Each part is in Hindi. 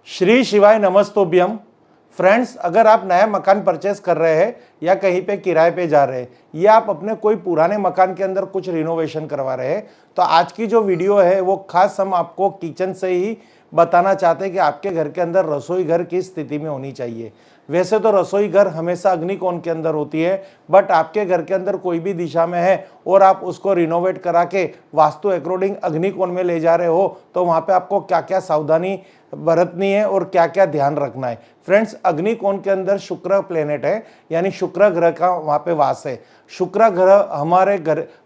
श्री शिवाय नमस्तोभ्यम। फ्रेंड्स, अगर आप नया मकान परचेस कर रहे हैं या कहीं पे किराए पे जा रहे हैं या आप अपने कोई पुराने मकान के अंदर कुछ रिनोवेशन करवा रहे हैं, तो आज की जो वीडियो है वो खास हम आपको किचन से ही बताना चाहते हैं कि आपके घर के अंदर रसोई घर किस स्थिति में होनी चाहिए। वैसे तो रसोई घर हमेशा अग्निकोण के अंदर होती है, बट आपके घर के अंदर कोई भी दिशा में है और आप उसको रिनोवेट करा के वास्तु अकॉर्डिंग अग्निकोण में ले जा रहे हो, तो वहाँ पे आपको क्या क्या सावधानी बरतनी है और क्या क्या ध्यान रखना है। फ्रेंड्स, अग्निकोण के अंदर शुक्र प्लेनेट है, यानी शुक्र ग्रह का वहाँ पे वास है। शुक्र ग्रह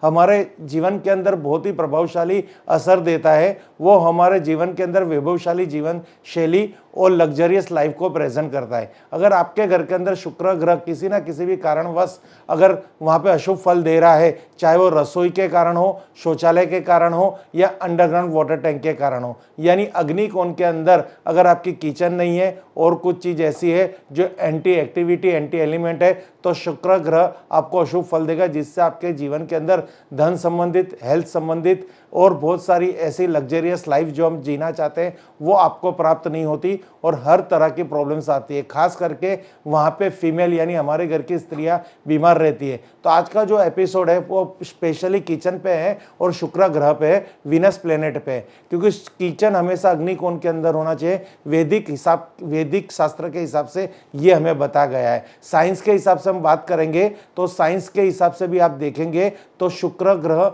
हमारे जीवन के अंदर बहुत ही प्रभावशाली असर देता है। वो हमारे जीवन के अंदर वैभवशाली जीवन शैली और लग्जरियस लाइफ को प्रेजेंट करता है। अगर आपके घर के अंदर शुक्र ग्रह किसी ना किसी भी कारणवश अगर वहाँ पे अशुभ फल दे रहा है, चाहे वो रसोई के कारण हो, शौचालय के कारण हो या अंडरग्राउंड वाटर टैंक के कारण हो, यानी अग्निकोण के अंदर अगर आपकी किचन नहीं है और कुछ चीज़ ऐसी है जो एंटी एक्टिविटी एंटी एलिमेंट है, तो शुक्र ग्रह आपको अशुभ फल देगा, जिससे आपके जीवन के अंदर धन संबंधित, हेल्थ संबंधित और बहुत सारी ऐसी लग्जरियस लाइफ जो हम जीना चाहते हैं वो आपको प्राप्त नहीं होती और हर तरह की प्रॉब्लम्स आती है। खास करके वहाँ पे फीमेल यानी हमारे घर की स्त्रियाँ बीमार रहती है। तो आज का जो एपिसोड है वो स्पेशली किचन पे है और शुक्र ग्रह पे है, विनस प्लेनेट पे है, क्योंकि किचन हमेशा अग्निकोण के अंदर होना चाहिए। वैदिक शास्त्र के हिसाब से ये हमें बताया गया है। साइंस के हिसाब से हम बात करेंगे तो साइंस के हिसाब से भी आप देखेंगे तो शुक्र ग्रह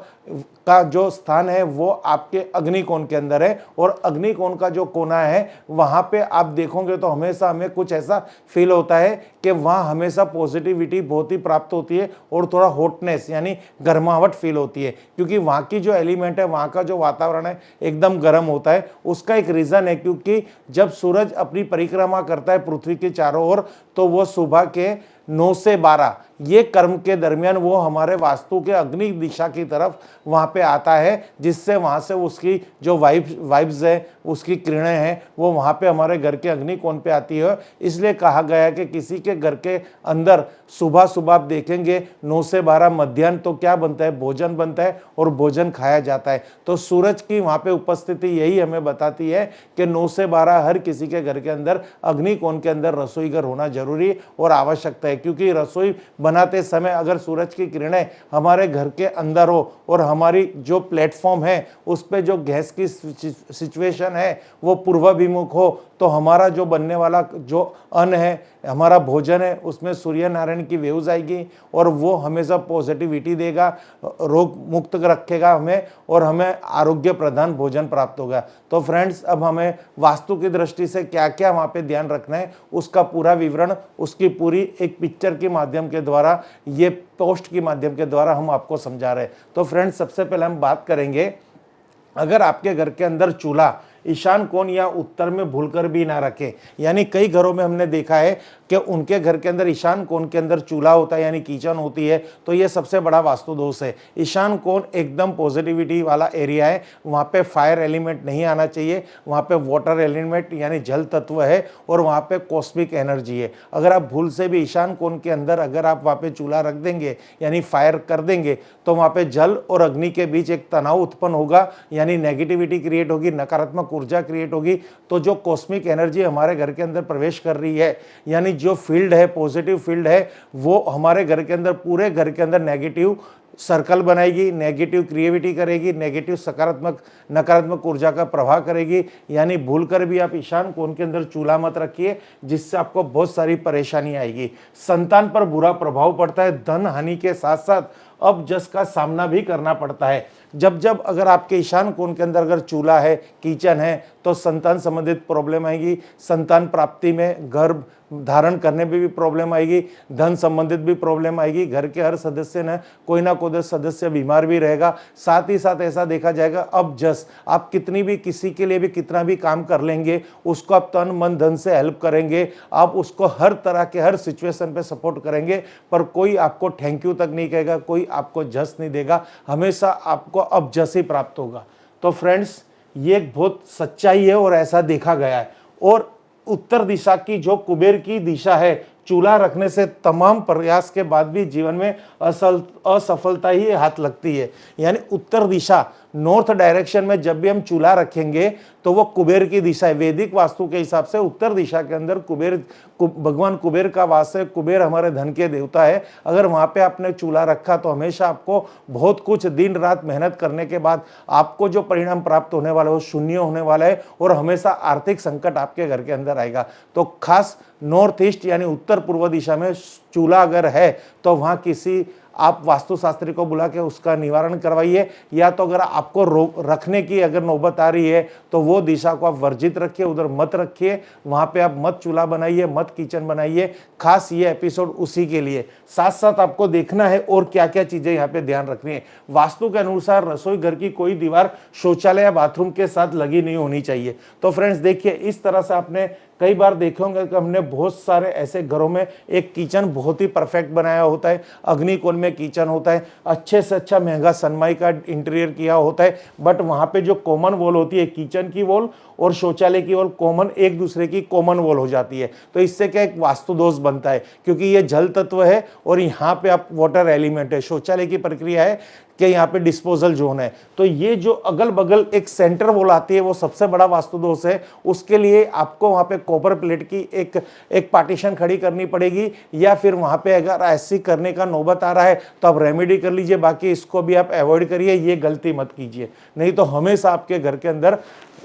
का जो स्थान है वो आपके अग्निकोण के अंदर है और अग्निकोण का जो कोना है वहां पे आप देखोगे तो हमेशा हमें कुछ ऐसा फील होता है कि वहां हमेशा पॉजिटिविटी बहुत ही प्राप्त होती है और थोड़ा हॉटनेस यानी गर्माहट फील होती है, क्योंकि वहां की जो एलिमेंट है, वहां का जो वातावरण है एकदम गर्म होता है। उसका एक रीजन है क्योंकि जब सूरज अपनी परिक्रमा करता है पृथ्वी के चारों ओर, तो वो सुबह के 9 से 12 ये कर्म के दरमियान वो हमारे वास्तु के अग्नि दिशा की तरफ वहाँ पे आता है, जिससे वहाँ से उसकी जो वाइब्स है, उसकी किरणें हैं, वो वहाँ पे हमारे घर के अग्निकोण पे आती है। इसलिए कहा गया है कि किसी के घर के अंदर सुबह सुबह आप देखेंगे 9 से 12 मध्याह्न तो क्या बनता है, भोजन बनता है और भोजन खाया जाता है। तो सूरज की वहाँ पे उपस्थिति यही हमें बताती है कि 9 से 12 हर किसी के घर के अंदर अग्निकोण के अंदर रसोई घर होना जरूरी और आवश्यकता है, क्योंकि रसोई बनाते समय अगर सूरज की किरणें हमारे घर के अंदर हो और हमारी जो प्लेटफॉर्म है उस पे जो गैस की सिचुएशन है वो पूर्वाभिमुख हो, तो हमारा जो बनने वाला जो अन्न है, हमारा भोजन है, उसमें सूर्य नारायण की वेव्स आएगी और वो हमेशा पॉजिटिविटी देगा, रोग मुक्त रखेगा हमें और हमें आरोग्य प्रधान भोजन प्राप्त होगा। तो फ्रेंड्स, अब हमें वास्तु की दृष्टि से क्या क्या वहाँ पे ध्यान रखना है उसका पूरा विवरण, उसकी पूरी एक पिक्चर के माध्यम के द्वारा, ये पोस्ट के माध्यम के द्वारा हम आपको समझा रहे हैं। तो फ्रेंड्स, सबसे पहले हम बात करेंगे, अगर आपके घर के अंदर चूल्हा ईशान कोण या उत्तर में भूलकर भी ना रखें, यानी कई घरों में हमने देखा है कि उनके घर के अंदर ईशान कोण के अंदर चूल्हा होता है यानी किचन होती है, तो ये सबसे बड़ा वास्तु दोष है। ईशान कोण एकदम पॉजिटिविटी वाला एरिया है, वहाँ पे फायर एलिमेंट नहीं आना चाहिए, वहाँ पे वाटर एलिमेंट यानी जल तत्व है और वहाँ पे कॉस्मिक एनर्जी है। अगर आप भूल से भी ईशान कोण के अंदर अगर आप वहाँ पे चूल्हा रख देंगे यानी फायर कर देंगे, तो वहाँ पे जल और अग्नि के बीच एक तनाव उत्पन्न होगा, यानी नेगेटिविटी क्रिएट होगी, नकारात्मक ऊर्जा क्रिएट होगी। तो जो कॉस्मिक एनर्जी हमारे घर के अंदर प्रवेश कर रही है, यानी जो फील्ड है, पॉजिटिव फील्ड है, वो हमारे घर के अंदर, पूरे घर के अंदर नेगेटिव सर्कल बनाएगी, नेगेटिव क्रिएटिविटी करेगी, नेगेटिव सकारात्मक नकारात्मक ऊर्जा का प्रवाह करेगी। यानी भूलकर भी आप ईशान कोण के अंदर चूल्हा मत रखिए, जिससे आपको बहुत सारी परेशानी आएगी। संतान पर बुरा प्रभाव पड़ता है, धन हानि के साथ साथ अपजस का सामना भी करना पड़ता है। जब जब अगर आपके ईशान कोण के अंदर अगर चूल्हा है, किचन है, तो संतान संबंधित प्रॉब्लम आएगी, संतान प्राप्ति में, गर्भ धारण करने में भी प्रॉब्लम आएगी, धन संबंधित भी प्रॉब्लम आएगी। घर के हर सदस्य ने कोई ना कोई सदस्य बीमार भी रहेगा। साथ ही साथ ऐसा देखा जाएगा, अब जस आप कितनी भी किसी के लिए भी कितना भी काम कर लेंगे, उसको आप तन मन धन से हेल्प करेंगे, आप उसको हर तरह के हर सिचुएशन पे सपोर्ट करेंगे, पर कोई आपको थैंक यू तक नहीं कहेगा, कोई आपको जस नहीं देगा, हमेशा आपको अब जस ही प्राप्त होगा। तो फ्रेंड्स, ये एक बहुत सच्चाई है और ऐसा देखा गया है। और उत्तर दिशा की जो कुबेर की दिशा है, चूल्हा रखने से तमाम प्रयास के बाद भी जीवन में असफलता ही हाथ लगती है। यानी उत्तर दिशा नॉर्थ डायरेक्शन में जब भी हम चूल्हा रखेंगे तो वो कुबेर की दिशा है। वैदिक वास्तु के हिसाब से उत्तर दिशा के अंदर भगवान कुबेर का वास है। कुबेर हमारे धन के देवता है। अगर वहां पे आपने चूल्हा रखा तो हमेशा आपको बहुत कुछ दिन रात मेहनत करने के बाद आपको जो परिणाम प्राप्त होने वाला है वो शून्य होने वाला है और हमेशा आर्थिक संकट आपके घर के अंदर आएगा। तो खास नॉर्थ ईस्ट यानी उत्तर पूर्व दिशा में चूल्हा अगर है तो वहां किसी आप वास्तुशास्त्री को बुला के उसका निवारण करवाइए, या तो अगर आपको रखने की अगर नौबत आ रही है तो वो दिशा को आप वर्जित रखिए, उधर मत रखिए, वहां पे आप मत चूल्हा बनाइए, मत किचन बनाइए। खास ये एपिसोड उसी के लिए। साथ साथ आपको देखना है और क्या क्या चीजें यहाँ पे ध्यान रखनी है। वास्तु के अनुसार रसोई घर की कोई दीवार शौचालय या बाथरूम के साथ लगी नहीं होनी चाहिए। तो फ्रेंड्स देखिए, इस तरह से आपने कई बार देखे होंगे कि हमने बहुत सारे ऐसे घरों में एक किचन बहुत ही परफेक्ट बनाया होता है, अग्निकोण में किचन होता है, अच्छे से अच्छा महंगा सनमाई का इंटीरियर किया होता है, बट वहां पे जो कॉमन वॉल होती है, किचन की वॉल और शौचालय की वॉल कॉमन, एक दूसरे की कॉमन वॉल हो जाती है। तो इससे क्या एक वास्तु दोष बनता है, क्योंकि ये जल तत्व है और यहाँ पे आप वाटर एलिमेंट है। शौचालय की प्रक्रिया है कि यहाँ पे डिस्पोजल जोन है। तो ये जो अगल बगल एक सेंटर वॉल आती है वो सबसे बड़ा वास्तु दोष है। उसके लिए आपको वहाँ पे कॉपर प्लेट की एक पार्टीशन खड़ी करनी पड़ेगी, या फिर वहाँ पे अगर ऐसी करने का नौबत आ रहा है तो आप रेमेडी कर लीजिए, बाकी इसको भी आप अवॉइड करिए, ये गलती मत कीजिए। नहीं तो हमेशा आपके घर के अंदर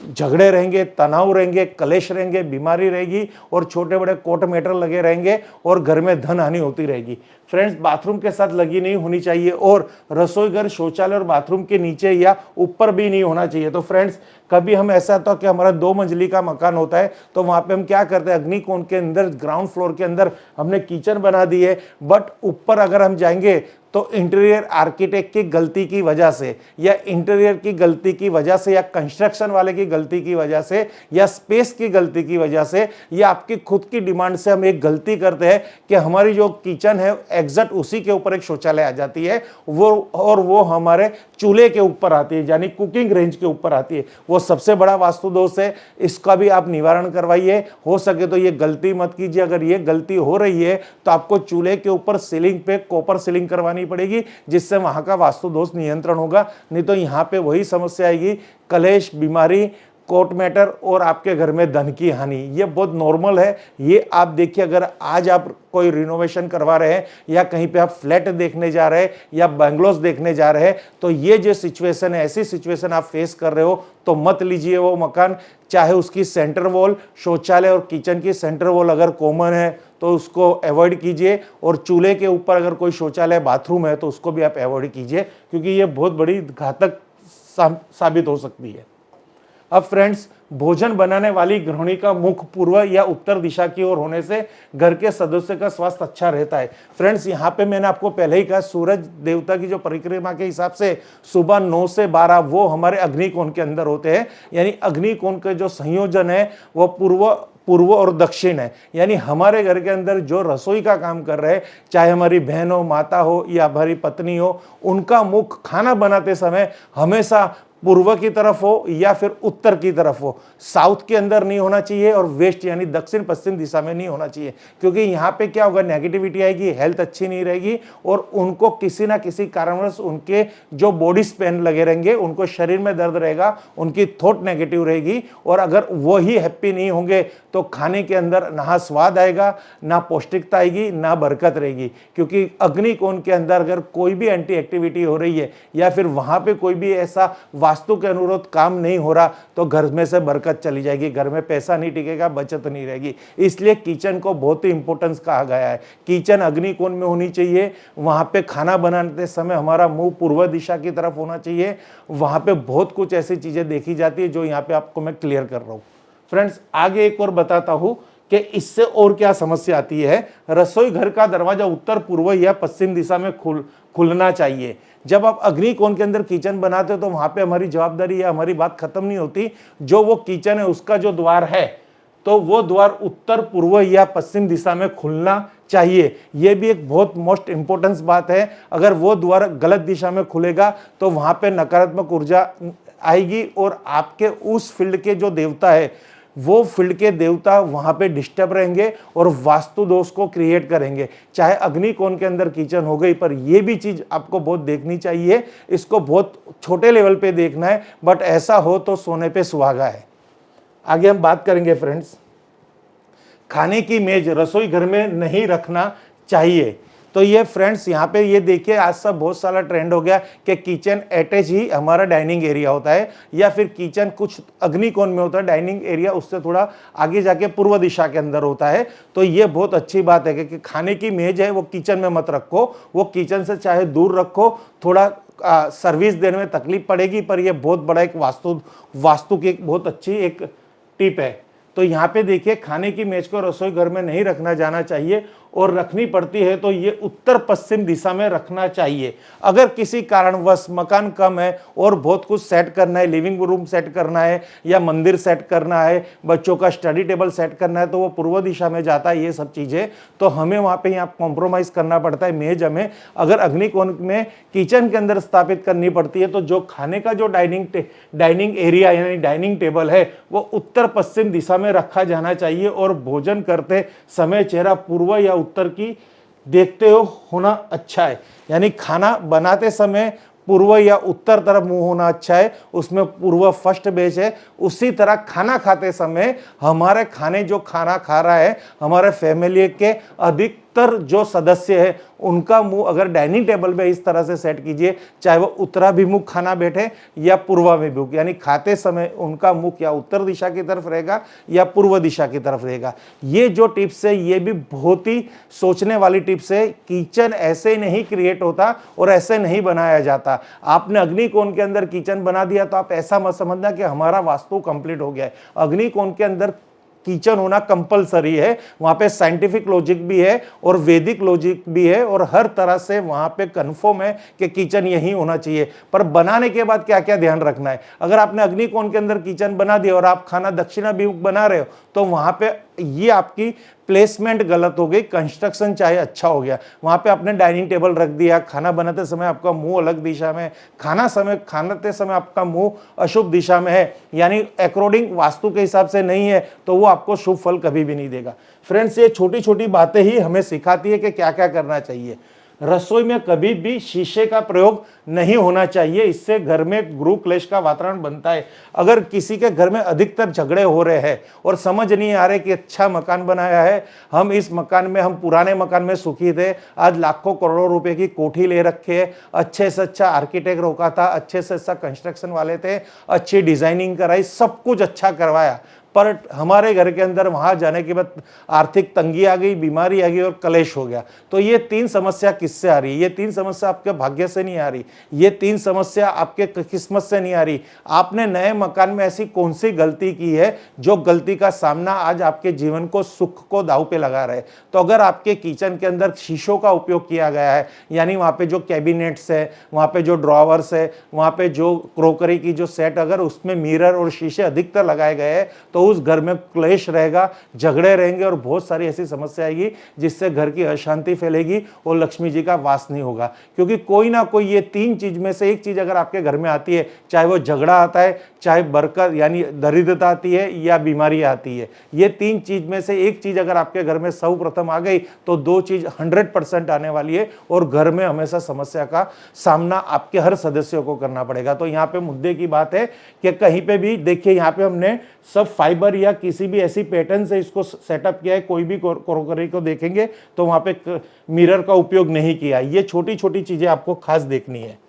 झगड़े रहेंगे, तनाव रहेंगे, कलेश रहेंगे, बीमारी रहेगी और छोटे बड़े कोर्ट मैटर लगे रहेंगे और घर में धन हानि होती रहेगी। फ्रेंड्स, बाथरूम के साथ लगी नहीं होनी चाहिए और रसोई घर, शौचालय और बाथरूम के नीचे या ऊपर भी नहीं होना चाहिए। तो फ्रेंड्स, कभी हम ऐसा था कि हमारा 2 मंजिली का मकान होता है तो वहां पे हम क्या करते हैं, अग्निकोण के अंदर ग्राउंड फ्लोर के अंदर हमने किचन बना दी है, बट ऊपर अगर हम जाएंगे तो इंटीरियर आर्किटेक्ट की गलती की वजह से या इंटीरियर की गलती की वजह से या कंस्ट्रक्शन वाले की गलती की वजह से या स्पेस की गलती की वजह से या आपकी खुद की डिमांड से हम एक गलती करते हैं कि हमारी जो किचन है एग्जैक्ट उसी के ऊपर एक शौचालय आ जाती है, वो हमारे चूल्हे के ऊपर आती है, यानी कुकिंग रेंज के ऊपर आती है। वो सबसे बड़ा वास्तु दोष है। इसका भी आप निवारण करवाइए। हो सके तो ये गलती मत कीजिए। अगर ये गलती हो रही है तो आपको चूल्हे के ऊपर सीलिंग पे कॉपर सीलिंग करवानी पड़ेगी, जिससे वहां का वास्तु दोष नियंत्रण होगा। नहीं तो यहाँ पे वही समस्या आएगी, कलेश, बीमारी, कोर्ट मैटर और आपके घर में धन की हानि। ये बहुत नॉर्मल है। ये आप देखिए, अगर आज आप कोई रिनोवेशन करवा रहे हैं या कहीं पे आप फ्लैट देखने जा रहे हैं या बंगलोज देखने जा रहे हैं, तो ये जो सिचुएशन है, ऐसी सिचुएशन आप फेस कर रहे हो तो मत लीजिए वो मकान। चाहे उसकी सेंटर वॉल, शौचालय और किचन की सेंटर वॉल अगर कॉमन है तो उसको अवॉइड कीजिए, और चूल्हे के ऊपर अगर कोई शौचालय, बाथरूम है तो उसको भी आप अवॉइड कीजिए, क्योंकि ये बहुत बड़ी घातक साबित हो सकती है। अब फ्रेंड्स, भोजन बनाने वाली गृहिणी का मुख पूर्व या उत्तर दिशा की ओर होने से घर के सदस्य का स्वास्थ्य अच्छा रहता है। फ्रेंड्स, यहाँ पे मैंने आपको पहले ही कहा, सूरज देवता की जो परिक्रमा के हिसाब से सुबह 9 से 12 वो हमारे अग्निकोण के अंदर होते हैं। यानी अग्निकोण के जो संयोजन है वो पूर्व और दक्षिण है। यानी हमारे घर के अंदर जो रसोई का काम कर रहे हैं, चाहे हमारी बहन हो, माता हो या हमारी पत्नी हो, उनका मुख खाना बनाते समय हमेशा पूर्व की तरफ हो या फिर उत्तर की तरफ हो। साउथ के अंदर नहीं होना चाहिए और वेस्ट यानी दक्षिण पश्चिम दिशा में नहीं होना चाहिए, क्योंकि यहाँ पे क्या होगा, नेगेटिविटी आएगी, हेल्थ अच्छी नहीं रहेगी और उनको किसी ना किसी कारणवश उनके जो बॉडी स्पेन लगे रहेंगे, उनको शरीर में दर्द रहेगा, उनकी थॉट नेगेटिव रहेगी। और अगर वो ही हैप्पी नहीं होंगे तो खाने के अंदर ना स्वाद आएगा, ना पौष्टिकता आएगी, ना बरकत रहेगी। क्योंकि अग्निकोण के अंदर अगर कोई भी एंटी एक्टिविटी हो रही है या फिर वहां पे कोई भी ऐसा वास्तु के अनुरूप काम नहीं हो रहा तो घर में से बरकत चली जाएगी, घर में पैसा नहीं टिकेगा, बचत नहीं रहेगी। इसलिए किचन को बहुत ही इंपॉर्टेंस कहा गया है। किचन अग्निकोण में होनी चाहिए। वहां पे खाना बनाते समय हमारा मुंह पूर्व दिशा की तरफ होना चाहिए। वहां पे बहुत कुछ ऐसी चीजें देखी जाती है जो यहाँ पे आपको मैं क्लियर कर रहा हूँ। फ्रेंड्स, आगे एक और बताता हूं कि इससे और क्या समस्या आती है। रसोई घर का दरवाजा उत्तर, पूर्व या पश्चिम दिशा में खुलना चाहिए। जब आप अग्निकोण के अंदर किचन बनाते हो तो वहां पे हमारी जवाबदारी या हमारी बात खत्म नहीं होती। जो वो किचन है उसका जो द्वार है तो वो द्वार उत्तर, पूर्व या पश्चिम दिशा में खुलना चाहिए। ये भी एक बहुत मोस्ट इंपॉर्टेंस बात है। अगर वो द्वार गलत दिशा में खुलेगा तो वहां पे नकारात्मक ऊर्जा आएगी और आपके उस फील्ड के जो देवता है, वो फील्ड के देवता वहां पे डिस्टर्ब रहेंगे और वास्तु दोष को क्रिएट करेंगे। चाहे अग्निकोण के अंदर किचन हो गई, पर ये भी चीज आपको बहुत देखनी चाहिए, इसको बहुत छोटे लेवल पे देखना है, बट ऐसा हो तो सोने पे सुहागा है। आगे हम बात करेंगे फ्रेंड्स, खाने की मेज रसोई घर में नहीं रखना चाहिए। तो ये फ्रेंड्स यहाँ पे ये देखिए, आज सब बहुत सारा ट्रेंड हो गया कि किचन अटैच ही हमारा डाइनिंग एरिया होता है, या फिर किचन कुछ अग्निकोण में होता है, डाइनिंग एरिया उससे थोड़ा आगे जाके पूर्व दिशा के अंदर होता है। तो ये बहुत अच्छी बात है कि खाने की मेज है वो किचन में मत रखो, वो किचन से चाहे दूर रखो, थोड़ा सर्विस देने में तकलीफ पड़ेगी, पर यह बहुत बड़ा एक वास्तु की एक बहुत अच्छी एक टिप है। तो यहाँ पे देखिए, खाने की मेज को रसोई घर में नहीं रखना जाना चाहिए, और रखनी पड़ती है तो ये उत्तर पश्चिम दिशा में रखना चाहिए। अगर किसी कारणवश मकान कम है और बहुत कुछ सेट करना है, लिविंग रूम सेट करना है या मंदिर सेट करना है, बच्चों का स्टडी टेबल सेट करना है, तो वो पूर्व दिशा में जाता है। ये सब चीज़ें तो हमें वहाँ पे यहाँ कॉम्प्रोमाइज़ करना पड़ता है। मेज हमें अगर अग्निकोण में किचन के अंदर स्थापित करनी पड़ती है, तो जो खाने का जो डाइनिंग एरिया यानी डाइनिंग टेबल है वो उत्तर पश्चिम दिशा में रखा जाना चाहिए, और भोजन करते समय चेहरा पूर्व या उत्तर की देखते हो होना अच्छा है। यानी खाना बनाते समय पूर्व या उत्तर तरफ मुंह होना अच्छा है, उसमें पूर्व फर्स्ट बेस है। उसी तरह खाना खाते समय हमारे खाने जो खाना खा रहा है, हमारे फैमिली के अधिकतर जो सदस्य है उनका मुंह अगर डाइनिंग टेबल में इस तरह से सेट कीजिए, चाहे वो उत्तराभिमुख खाना बैठे या पूर्वाभिमुख, यानी खाते समय उनका मुख या उत्तर दिशा की तरफ रहेगा या पूर्व दिशा की तरफ रहेगा। ये जो टिप्स है ये भी बहुत ही सोचने वाली टिप्स है। किचन ऐसे नहीं क्रिएट होता और ऐसे नहीं बनाया जाता। आपने अग्निकोण के अंदर किचन बना दिया तो आप ऐसा मत समझना कि हमारा वास्तु कंप्लीट हो गया है। अग्निकोण के अंदर किचन होना कंपलसरी है, वहां पे साइंटिफिक लॉजिक भी है और वैदिक लॉजिक भी है, और हर तरह से वहां पे कंफर्म है कि किचन यही होना चाहिए। पर बनाने के बाद क्या क्या ध्यान रखना है। अगर आपने अग्निकोण के अंदर किचन बना दिया और आप खाना दक्षिणाभिमुख बना रहे हो, तो वहां पे ये आपकी प्लेसमेंट गलत हो गई। कंस्ट्रक्शन चाहे अच्छा हो गया, वहां पे आपने डाइनिंग टेबल रख दिया, खाना बनाते समय आपका मुंह अलग दिशा में, खाते समय आपका मुंह अशुभ दिशा में है, यानी अकॉर्डिंग वास्तु के हिसाब से नहीं है, तो वो आपको शुभ फल कभी भी नहीं देगा। फ्रेंड्स, ये छोटी छोटी बातें ही हमें सिखाती है कि क्या क्या करना चाहिए। रसोई में कभी भी शीशे का प्रयोग नहीं होना चाहिए, इससे घर में गृह क्लेश का वातावरण बनता है। अगर किसी के घर में अधिकतर झगड़े हो रहे हैं और समझ नहीं आ रहे कि अच्छा मकान बनाया है, हम इस मकान में, हम पुराने मकान में सुखी थे, आज लाखों करोड़ों रुपए की कोठी ले रखे है, अच्छे से अच्छा आर्किटेक्ट रोका था, अच्छे से अच्छा कंस्ट्रक्शन वाले थे, अच्छी डिजाइनिंग कराई, सब कुछ अच्छा करवाया, पर हमारे घर के अंदर वहां जाने के बाद आर्थिक तंगी आ गई, बीमारी आ गई और कलेश हो गया। तो ये तीन समस्या किससे आ रही है? ये तीन समस्या आपके भाग्य से नहीं आ रही, ये तीन समस्या आपके किस्मत से नहीं आ रही। आपने नए मकान में ऐसी कौन सी गलती की है जो गलती का सामना आज आपके जीवन को, सुख को दांव पे लगा रहे? तो अगर आपके किचन के अंदर शीशों का उपयोग किया गया है, यानी वहां पे जो कैबिनेट्स है, वहां पे जो ड्रॉवर्स है, वहां पे जो क्रोकरी की जो सेट, अगर उसमें मिरर और शीशे अधिकतर लगाए गए हैं, तो उस घर में क्लेश रहेगा, झगड़े रहेंगे और बहुत सारी ऐसी समस्या आएगी जिससे घर की अशांति फैलेगी और लक्ष्मी जी का वास नहीं होगा। क्योंकि कोई ना कोई ये तीन चीज में से एक चीज अगर आपके घर में आती है, चाहे वो झगड़ा आता है, चाहे बरकत यानी दरिद्रता आती है, या बीमारी आती है, ये तीन चीज में से एक चीज अगर आपके घर में सर्वप्रथम आ गई तो दो चीज 100% आने वाली है और घर में हमेशा समस्या का सामना आपके हर सदस्यों को करना पड़ेगा। तो यहाँ पे मुद्दे की बात है कि कहीं पे भी देखिए, यहाँ पे हमने सब फाइबर या किसी भी ऐसी पैटर्न से इसको सेटअप किया है। कोई भी क्रोकरी को देखेंगे तो वहां पे मिरर का उपयोग नहीं किया। ये छोटी छोटी चीजें आपको खास देखनी है।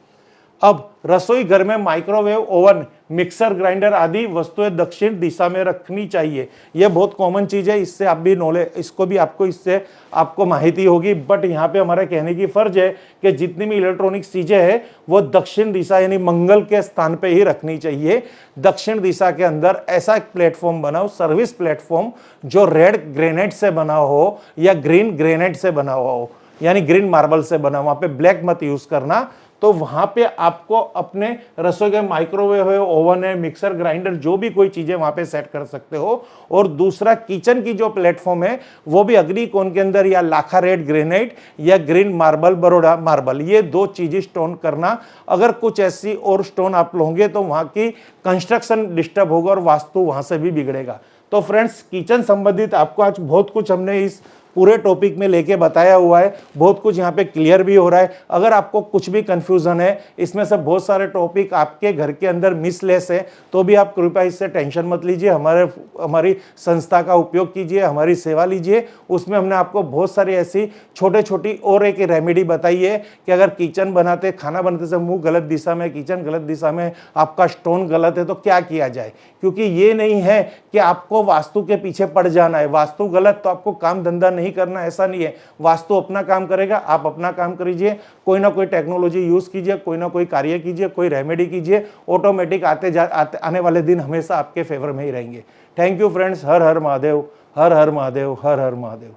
अब रसोई घर में माइक्रोवेव ओवन, मिक्सर ग्राइंडर आदि वस्तुएं दक्षिण दिशा में रखनी चाहिए। यह बहुत कॉमन चीज है, इससे आप भी नॉलेज, इसको भी आपको, इससे आपको माहिती होगी। बट यहाँ पे हमारा कहने की फर्ज है कि जितनी भी इलेक्ट्रॉनिक्स चीजें हैं वो दक्षिण दिशा यानी मंगल के स्थान पे ही रखनी चाहिए। दक्षिण दिशा के अंदर ऐसा एक प्लेटफॉर्म बनाओ, सर्विस प्लेटफॉर्म, जो रेड ग्रेनाइट से बना हो या ग्रीन ग्रेनाइट से बना हुआ हो, यानी ग्रीन मार्बल से बना, वहां पे ब्लैक मत यूज करना। तो वहां पे आपको अपने रसोई के माइक्रोवेव है, ओवन है, मिक्सर ग्राइंडर, जो भी कोई चीजें वहां पे सेट कर सकते हो। और दूसरा, किचन की जो प्लेटफॉर्म है वो भी अग्निकोण के अंदर या लाखा रेड ग्रेनाइट या ग्रीन मार्बल, बरोडा मार्बल, ये दो चीजें स्टोन करना। अगर कुछ ऐसी और स्टोन आप लोगे तो वहां की कंस्ट्रक्शन डिस्टर्ब होगा और वास्तु वहां से भी बिगड़ेगा। तो फ्रेंड्स किचन संबंधित आपको आज बहुत कुछ हमने इस पूरे टॉपिक में लेके बताया हुआ है, बहुत कुछ यहाँ पे क्लियर भी हो रहा है। अगर आपको कुछ भी कंफ्यूजन है, इसमें से बहुत सारे टॉपिक आपके घर के अंदर मिसलेस है, तो भी आप कृपया इससे टेंशन मत लीजिए, हमारी संस्था का उपयोग कीजिए, हमारी सेवा लीजिए। उसमें हमने आपको बहुत सारी ऐसी छोटे छोटी और एक रेमेडी बताई है कि अगर किचन बनाते, खाना बनाते से मुंह गलत दिशा में, किचन गलत दिशा में, आपका स्टोन गलत है तो क्या किया जाए। क्योंकि ये नहीं है कि आपको वास्तु के पीछे पड़ जाना है, वास्तु गलत तो आपको काम धंधा नहीं करना, ऐसा नहीं है। वास्तु अपना काम करेगा, आप अपना काम करिए, कोई ना कोई टेक्नोलॉजी यूज कीजिए, कोई ना कोई कार्य कीजिए, कोई रेमेडी कीजिए, ऑटोमेटिक आने वाले दिन हमेशा आपके फेवर में ही रहेंगे। Thank you friends. Her her Mahadev, her her Mahadev, her her Mahadev.